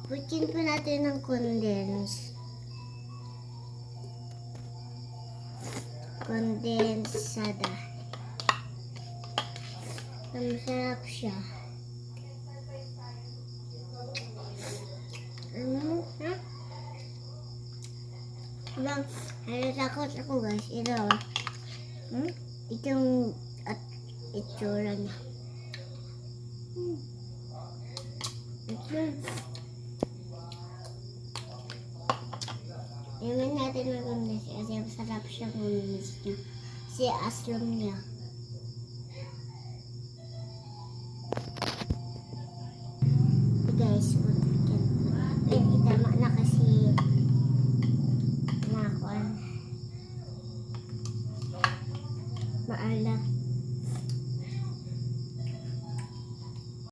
Putin pa natin ng condense. Kondensada. Masarap siya. Ha? Bang, takot ako guys. Ito. Itong at itsura niya. Iwan natin ng kondensya kasi masarap siya kondensya niya. Kasi aslom niya.